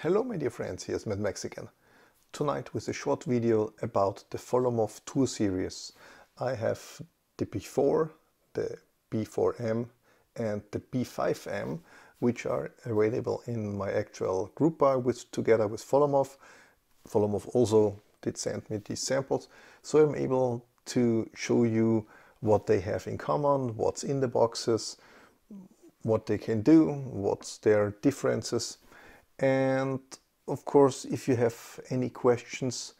Hello my dear friends, here's Mad Max again. Tonight with a short video about the Folomov Tour Series. I have the B4, the B4M and the B5M, which are available in my actual group buy together with Folomov. Folomov also did send me these samples, so I'm able to show you what they have in common, what's in the boxes, what they can do, what's their differences. And of course, if you have any questions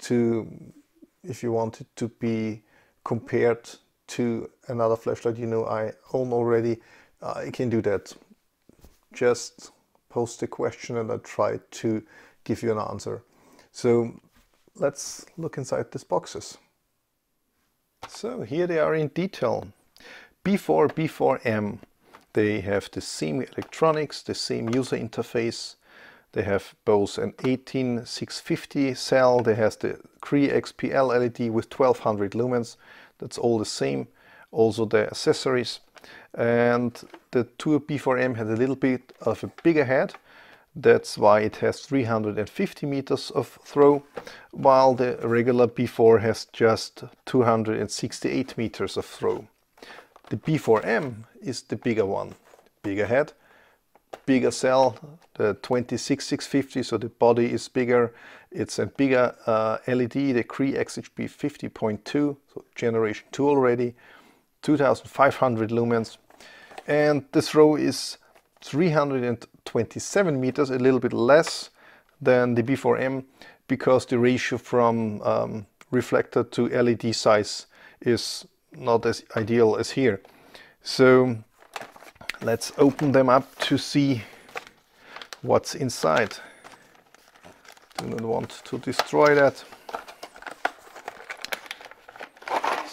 if you want it to be compared to another flashlight you know I own already, I can do that. Just post a question and I try to give you an answer. So let's look inside these boxes. So here they are in detail. B4, B4M. They have the same electronics, the same user interface. They have both an 18650 cell. They have the Cree XPL LED with 1200 lumens. That's all the same. Also the accessories. And the Tour B4M had a little bit of a bigger head. That's why it has 350 meters of throw, while the regular B4 has just 268 meters of throw. The B4M is the bigger one. Bigger head, bigger cell, the 26650, so the body is bigger. It's a bigger LED, the Cree XHB 50.2, so generation 2 already, 2500 lumens. And the throw is 327 meters, a little bit less than the B4M, because the ratio from reflector to LED size is not as ideal as here. So let's open them up to see what's inside. Do not want to destroy that.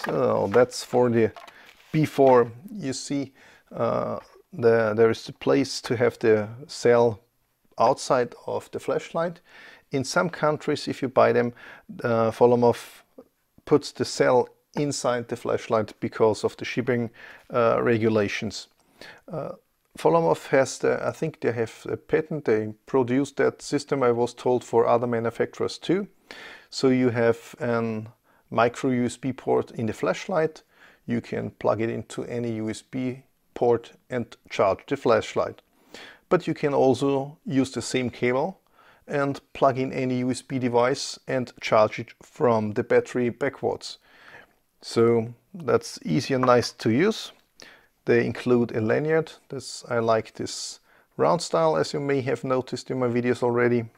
So that's for the B4. You see there is a place to have the cell outside of the flashlight. In some countries, if you buy them, Folomov puts the cell inside the flashlight because of the shipping regulations. Folomov has I think they have a patent, they produced that system, I was told, for other manufacturers too. So you have a micro USB port in the flashlight, you can plug it into any USB port and charge the flashlight. But you can also use the same cable and plug in any USB device and charge it from the battery backwards. So that's easy and nice to use. They include a lanyard. I like this round style, as you may have noticed in my videos already.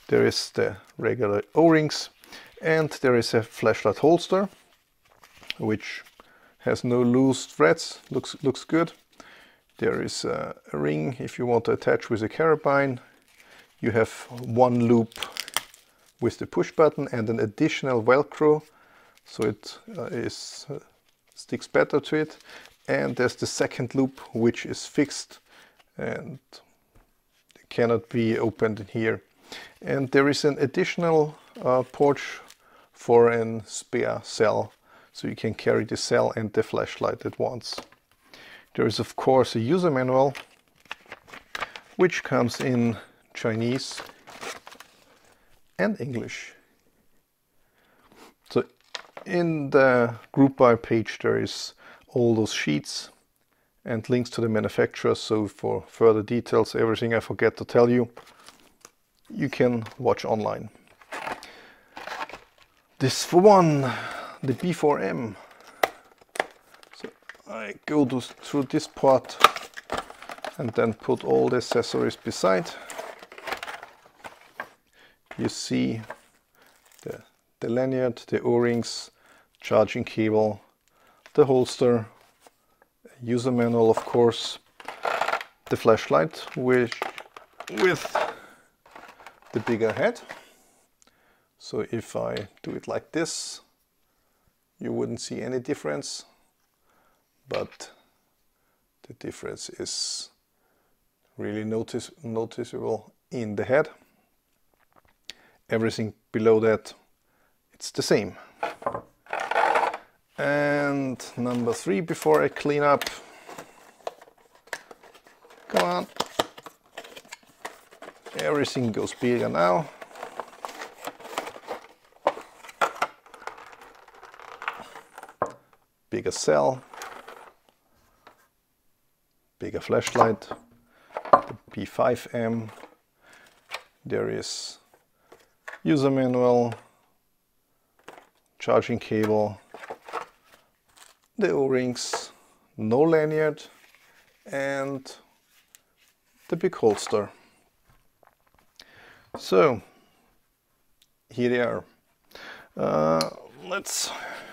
There is the regular O-rings, and there is a flashlight holster, which has no loose threads. Looks good. There is a ring if you want to attach with a carabine. You have one loop with the push button and an additional Velcro, so it sticks better to it. And there's the second loop, which is fixed and cannot be opened in here. And there is an additional port for a spare cell, so you can carry the cell and the flashlight at once. There is of course a user manual, which comes in Chinese and English. So in the group buy page there is all those sheets and links to the manufacturer, so for further details, everything I forget to tell you, you can watch online. This for one, the B4M. So I go through this part and then put all the accessories beside. You see the lanyard, the O-rings, charging cable, the holster, user manual of course, the flashlight with the bigger head. So if I do it like this, you wouldn't see any difference, but the difference is really noticeable in the head. Everything below that, it's the same. And number 3, before I clean up, come on, Everything goes bigger now. Bigger cell, bigger flashlight, the B5M. There is user manual, charging cable, the O-rings, no lanyard, and the big holster. So here they are. Let's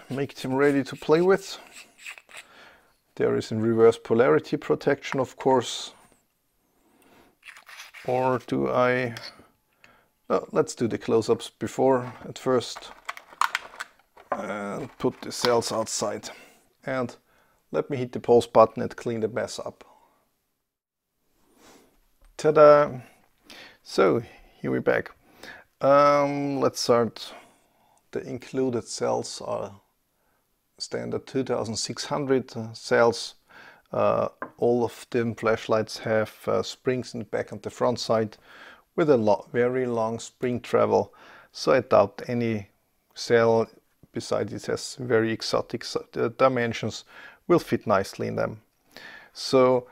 make them ready to play with. There is in reverse polarity protection, of course. Or do I... Oh, let's do the close-ups before at first. And put the cells outside. And let me hit the pause button and clean the mess up. Ta-da! So, here we're back. Let's start. The included cells are standard 2600 cells. All of them flashlights have springs in the back and the front side with a very long spring travel. So I doubt any cell, besides it has very exotic dimensions, will fit nicely in them. So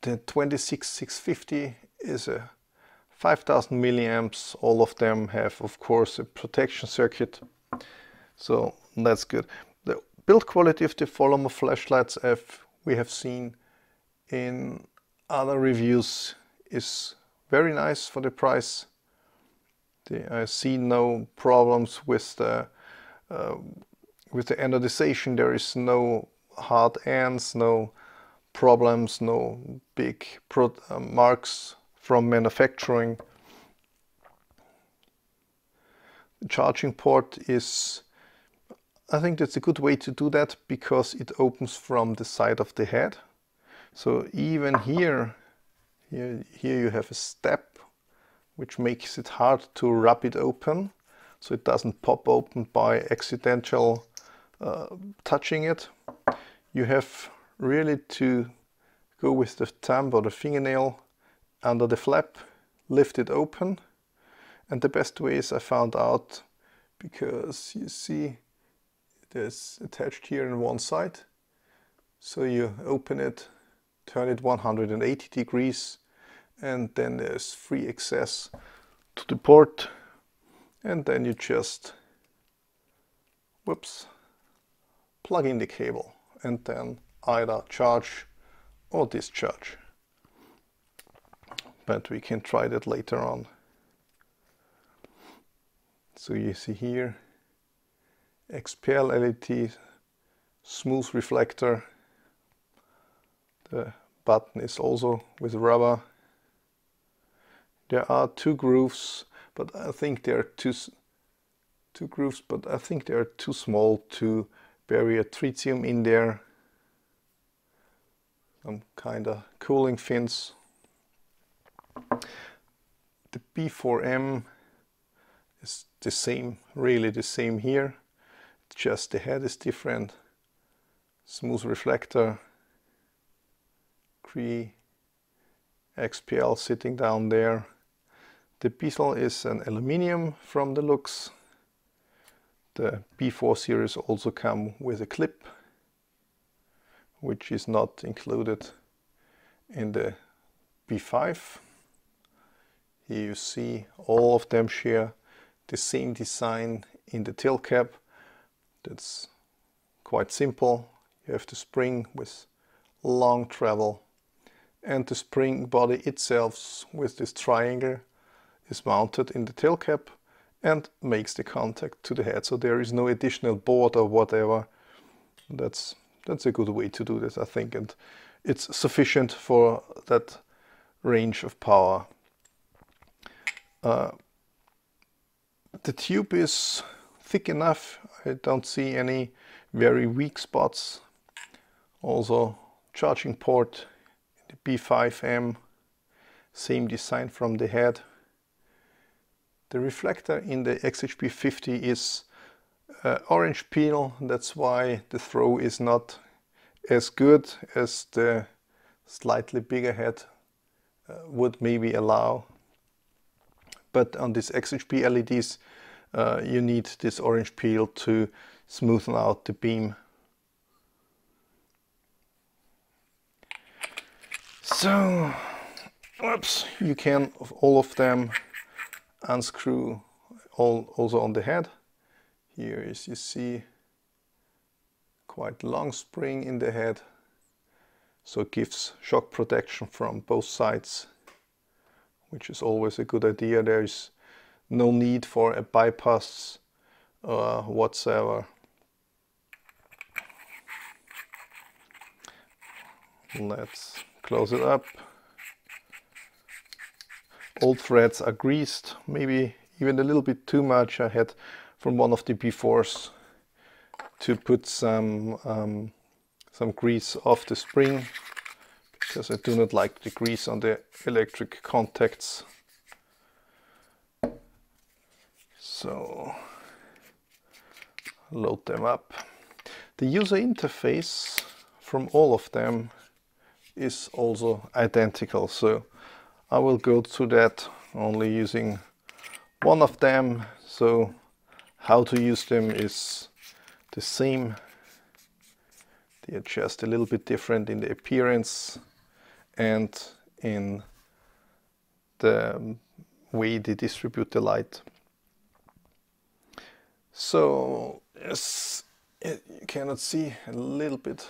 the 26650 is a 5000 milliamps. All of them have, of course, a protection circuit. So that's good. The build quality of the Folomov flashlights, as we have seen in other reviews, is very nice for the price. I see no problems with the anodization. There is no hard ends, no problems, no big marks from manufacturing. The charging port is, I think that's a good way to do that, because it opens from the side of the head. So even here you have a step which makes it hard to wrap it open, so it doesn't pop open by accidental touching it. You have really to go with the thumb or the fingernail under the flap, lift it open. And the best way is, I found out, because you see there's attached here on one side. So you open it, turn it 180 degrees, and then there's free access to the port. And then you just, whoops, plug in the cable and then either charge or discharge. But we can try that later on. So you see here, XPL LED, smooth reflector. The button is also with rubber. There are two grooves, but I think they are too small to bury a tritium in there. Some kind of cooling fins. The B4M is the same, really the same here. Just the head is different. Smooth reflector. Cree XPL sitting down there. The bezel is an aluminium from the looks. The B4 series also come with a clip, which is not included in the B5. Here you see all of them share the same design in the tail cap. That's quite simple. You have the spring with long travel, and the spring body itself with this triangle is mounted in the tail cap and makes the contact to the head. So there is no additional board or whatever. That's a good way to do this, I think, and it's sufficient for that range of power. The tube is thick enough. I don't see any very weak spots. Also, charging port, the B5M, same design from the head. The reflector in the XHP50 is orange peel. That's why the throw is not as good as the slightly bigger head would maybe allow. But on these XHP LEDs, you need this orange peel to smoothen out the beam. So, oops, you can all of them unscrew also on the head. Here, as you see, quite long spring in the head, so it gives shock protection from both sides, which is always a good idea. There is no need for a bypass whatsoever. Let's close it up. All threads are greased, maybe even a little bit too much. I had from one of the B4s to put some grease off the spring, because I do not like the grease on the electric contacts. So load them up. The user interface from all of them is also identical, so I will go through that only using one of them. So how to use them is the same. They are just a little bit different in the appearance and in the way they distribute the light. So as you cannot see a little bit,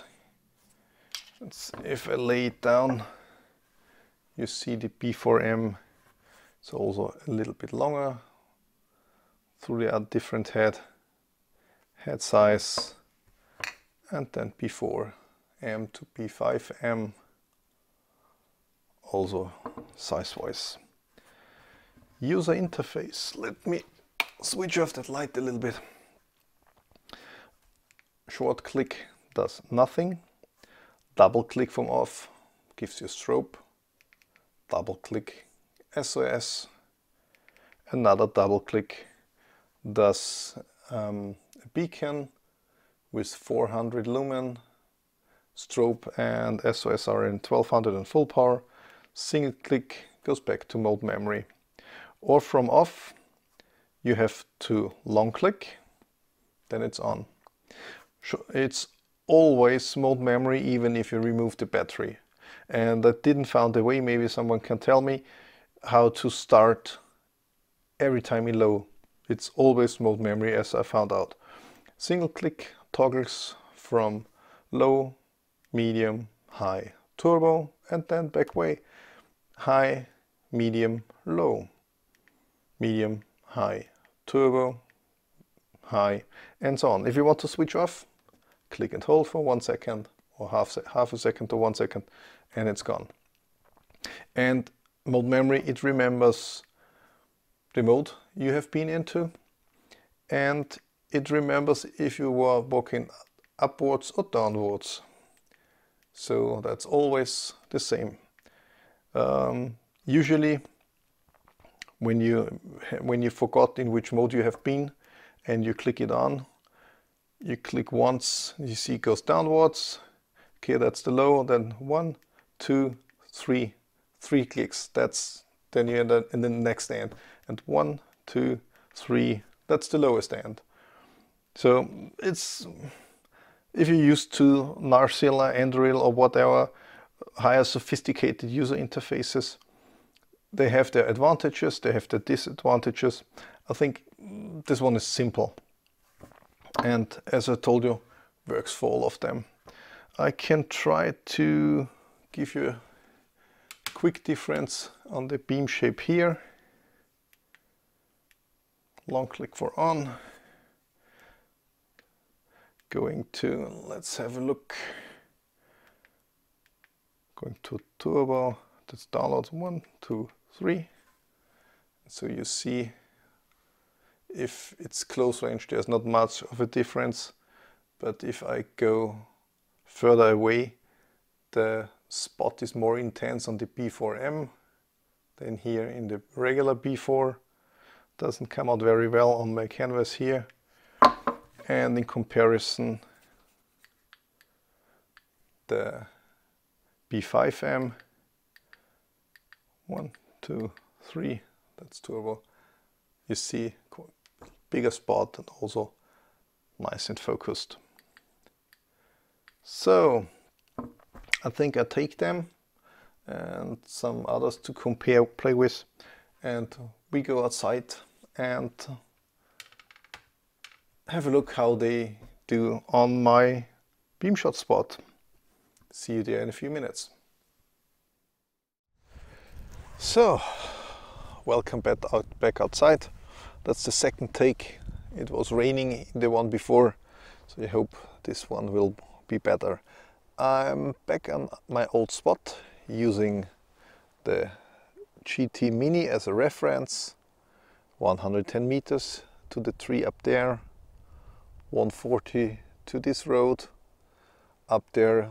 if I lay it down, you see the B4M. It's also a little bit longer through the different head size, and then B4M to B5M also size-wise. User interface. Let me switch off that light a little bit. Short click does nothing. Double click from off gives you strobe. Double click SOS. Another double click does a beacon with 400 lumen. Strobe and SOS are in 1200 and full power. Single click goes back to mode memory. Or from off, you have to long click, then it's on. It's always mode memory, even if you remove the battery. And I didn't find a way, maybe someone can tell me, how to start every time in low. It's always mode memory, as I found out. Single click toggles from low, medium, high, turbo, and then back way. High, medium, low, medium, high, turbo, high, and so on. If you want to switch off, click and hold for 1 second or half a second to 1 second, and it's gone. And mode memory, it remembers the mode you have been into, and it remembers if you were walking upwards or downwards. So that's always the same. Usually when you forgot in which mode you have been and you click it on, you click once, you see it goes downwards. Okay, that's the low. Then 1, 2, 3, 3 clicks. That's then you're in the next end. And 1, 2, 3. That's the lowest end. So it's, if you're used to Narcilla, Anduril, or whatever higher sophisticated user interfaces, they have their advantages, they have their disadvantages. I think this one is simple. And as I told you, works for all of them. I can try to give you a quick difference on the beam shape here. Long click for on. Going to, let's have a look. Going to turbo, that's downloads 1, 2, 3. So you see, if it's close range, there's not much of a difference. But if I go further away, the spot is more intense on the B4M than here in the regular B4. Doesn't come out very well on my canvas here. And in comparison, the B5M, 1, 2, 3, that's turbo, you see bigger spot and also nice and focused. So I think I take them and some others to compare, play with, and we go outside and have a look how they do on my beam shot spot. See you there in a few minutes. So, welcome back outside. That's the second take. It was raining in the one before, so I hope this one will be better. I'm back on my old spot using the GT Mini as a reference. 110 meters to the tree up there, 140 to this road. Up there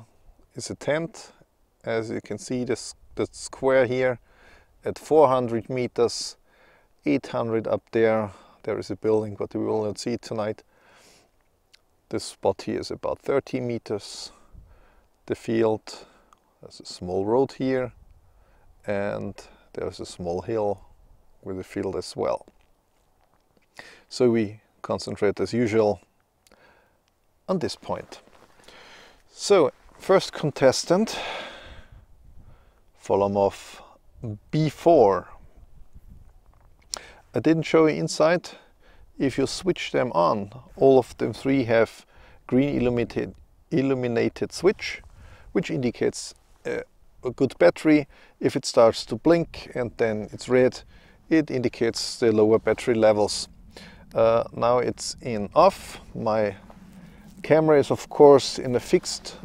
is a tent. As you can see, the square here at 400 meters, 800 up there. There is a building, but we will not see it tonight. This spot here is about 30 meters. The field, there's a small road here, and there's a small hill with a field as well. So we concentrate as usual on this point. So first contestant, Folomov B4. I didn't show you inside. If you switch them on, all of them three have green illuminated switch, which indicates a good battery. If it starts to blink and then it's red, it indicates the lower battery levels. Now it's in off. My camera is of course in a fixed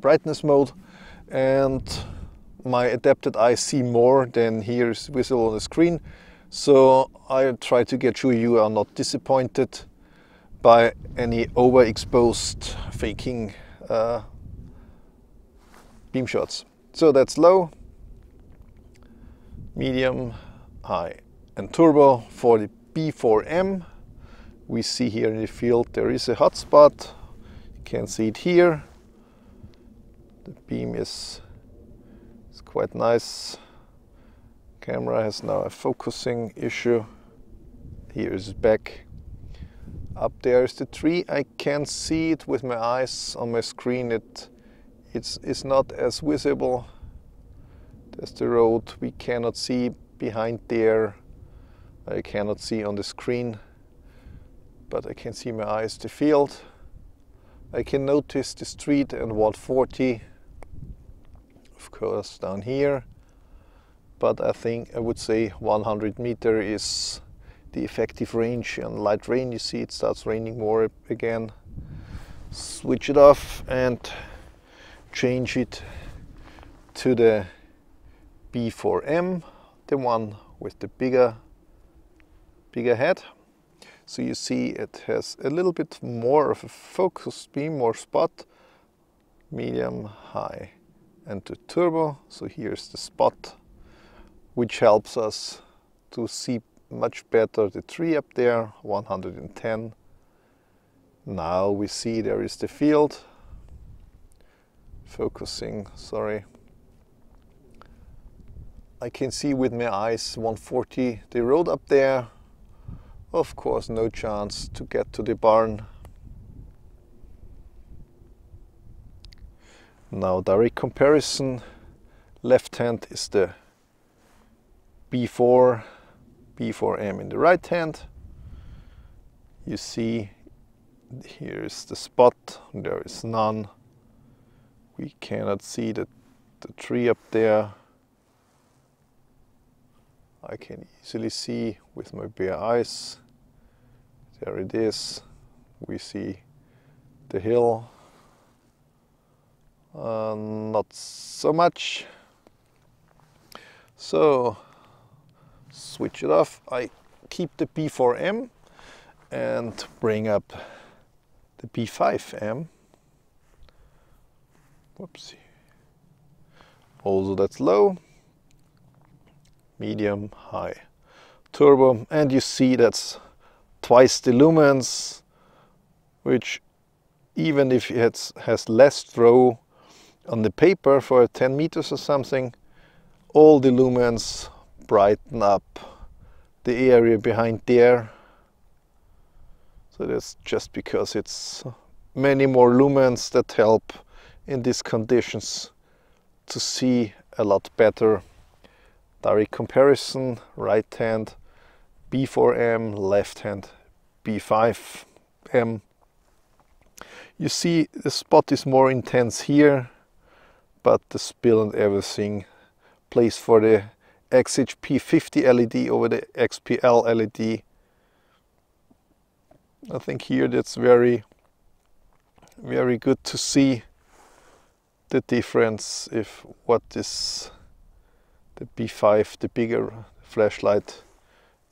brightness mode, and my adapted eye see more than here is visible on the screen. So I try to get sure you are not disappointed by any overexposed faking beam shots. So that's low, medium, high and turbo for the B4M. We see here in the field there is a hot spot. You can see it here. The beam is quite nice. Camera has now a focusing issue. Here is back. Up there is the tree. I can see it with my eyes on my screen. It's not as visible. There's the road. We cannot see behind there. I cannot see on the screen, but I can see my eyes the field. I can notice the street and 140, of course, down here. But I think I would say 100 meter is the effective range. On light rain, you see it starts raining more again. Switch it off and change it to the B4M, the one with the bigger head. So you see it has a little bit more of a focus beam, more spot, medium, high, and the turbo. So here's the spot, which helps us to see much better the tree up there, 110. Now we see there is the field. Focusing, sorry. I can see with my eyes 140 the road up there. Of course, no chance to get to the barn. Now direct comparison. Left hand is the B4M in the right hand. You see here is the spot, there is none. We cannot see the tree up there. I can easily see with my bare eyes. There it is. We see the hill. Not so much. So switch it off. I keep the B4M and bring up the B5M. Whoopsie. Also that's low, medium, high, turbo, and you see that's twice the lumens, which even if it has less throw on the paper for 10 meters or something, all the lumens brighten up the area behind there. So that's just because it's many more lumens that help in these conditions to see a lot better. Direct comparison, right hand B4M, left hand B5M. You see the spot is more intense here, but the spill and everything plays for the XHP50 LED over the XPL LED. I think here that's very good to see the difference if what is the B5, the bigger flashlight,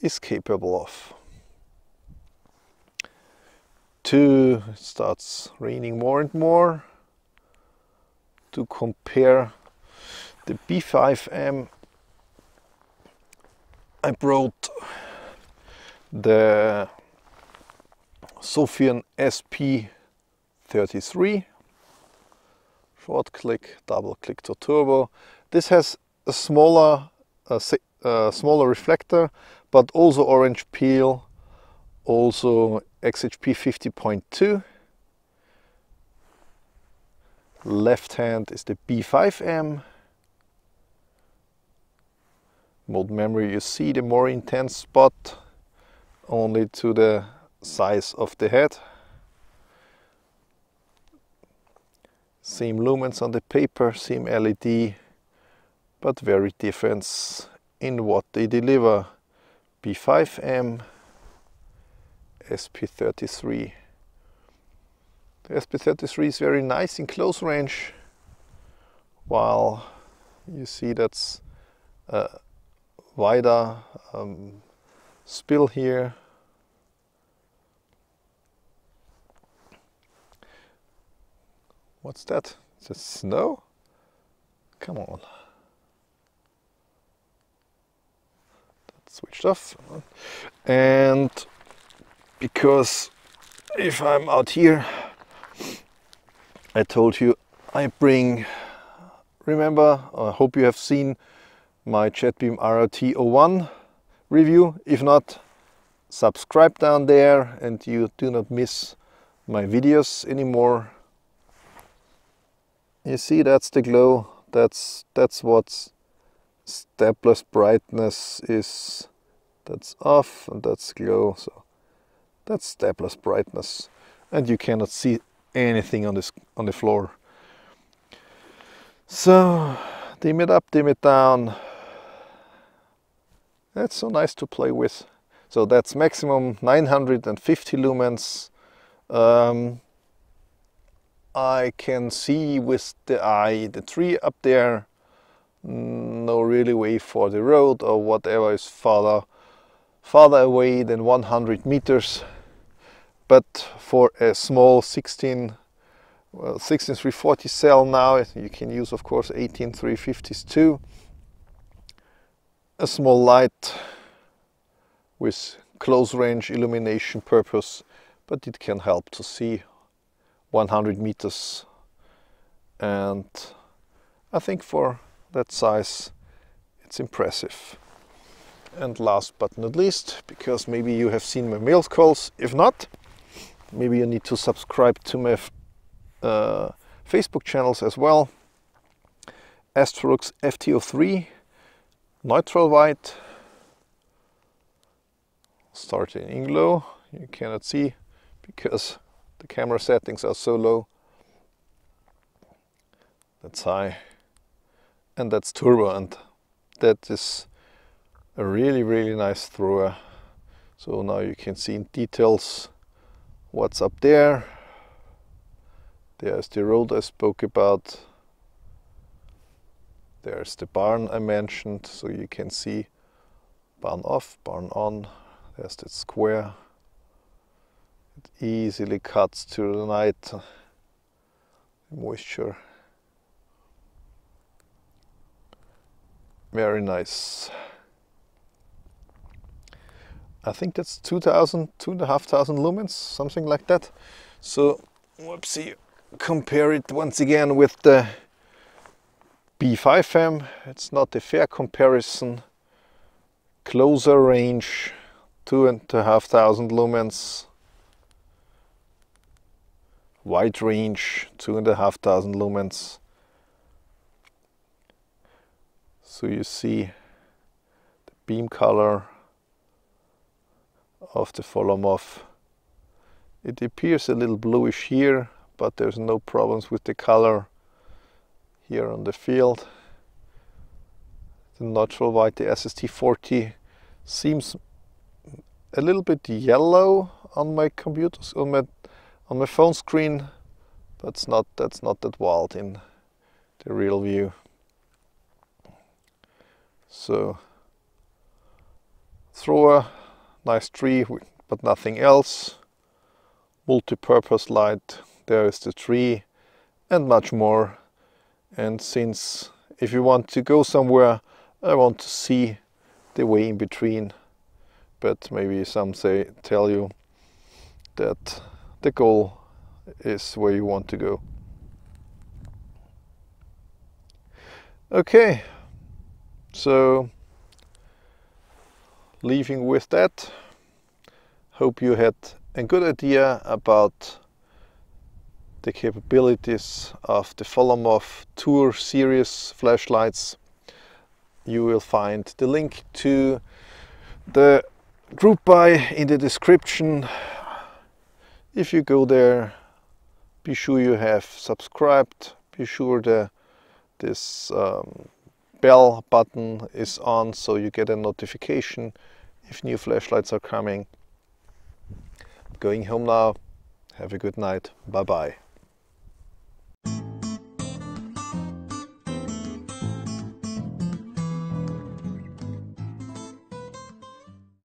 is capable of. It starts raining more and more. To compare the B5M, I brought the Sophian SP33, short click, double click to turbo. This has a smaller reflector, but also orange peel, also XHP 50.2. Left hand is the B5M. Mode memory, you see the more intense spot only to the size of the head. Same lumens on the paper, same LED, but very different in what they deliver. B5M, SP33. The SP33 is very nice in close range, while you see that's a wider spill here. What's that? Is it snow? Come on. That's switched off. And because if I'm out here, I told you I bring, remember, I hope you have seen my Jetbeam RRT01 review. If not, subscribe down there and you do not miss my videos anymore. You see, that's the glow. That's what stepless brightness is. That's off and that's glow. So that's stepless brightness, and you cannot see anything on the floor. So dim it up, dim it down. That's so nice to play with. So that's maximum 950 lumens. I can see with the eye the tree up there. No really way for the road or whatever is farther away than 100 meters. But for a small 16340 cell now, you can use of course 18350s too. A small light with close range illumination purpose, but it can help to see 100 meters, and I think for that size it's impressive. And last but not least, because maybe you have seen my mail calls, if not, maybe you need to subscribe to my Facebook channels as well. Astrolux FT03, neutral white, starting in glow. You cannot see because the camera settings are so low. That's high, and that's turbo, and that is a really nice thrower. So now you can see in details what's up there. There's the road I spoke about. There's the barn I mentioned, so you can see barn off, barn on. There's that square. It easily cuts to the night. Moisture. Very nice. I think that's 2,500 lumens, something like that. So, whoopsie, compare it once again with the B5M. It's not a fair comparison. closer range, 2,500 lumens. Wide range, 2,500 lumens. So you see the beam color of the Folomov. It appears a little bluish here, but there's no problems with the color here on the field. The natural white, the SST40, seems a little bit yellow on my computers, on my phone screen. That's not that wild in the real view. So throw a nice tree, but nothing else. Multi-purpose light, there is the tree, and much more. And since if you want to go somewhere, I want to see the way in between. But maybe some tell you that the goal is where you want to go. Okay, so leaving with that, hope you had a good idea about the capabilities of the Folomov Tour Series flashlights. You will find the link to the group buy in the description. If you go there, be sure you have subscribed, be sure this bell button is on so you get a notification if new flashlights are coming. Going home now. Have a good night. Bye bye.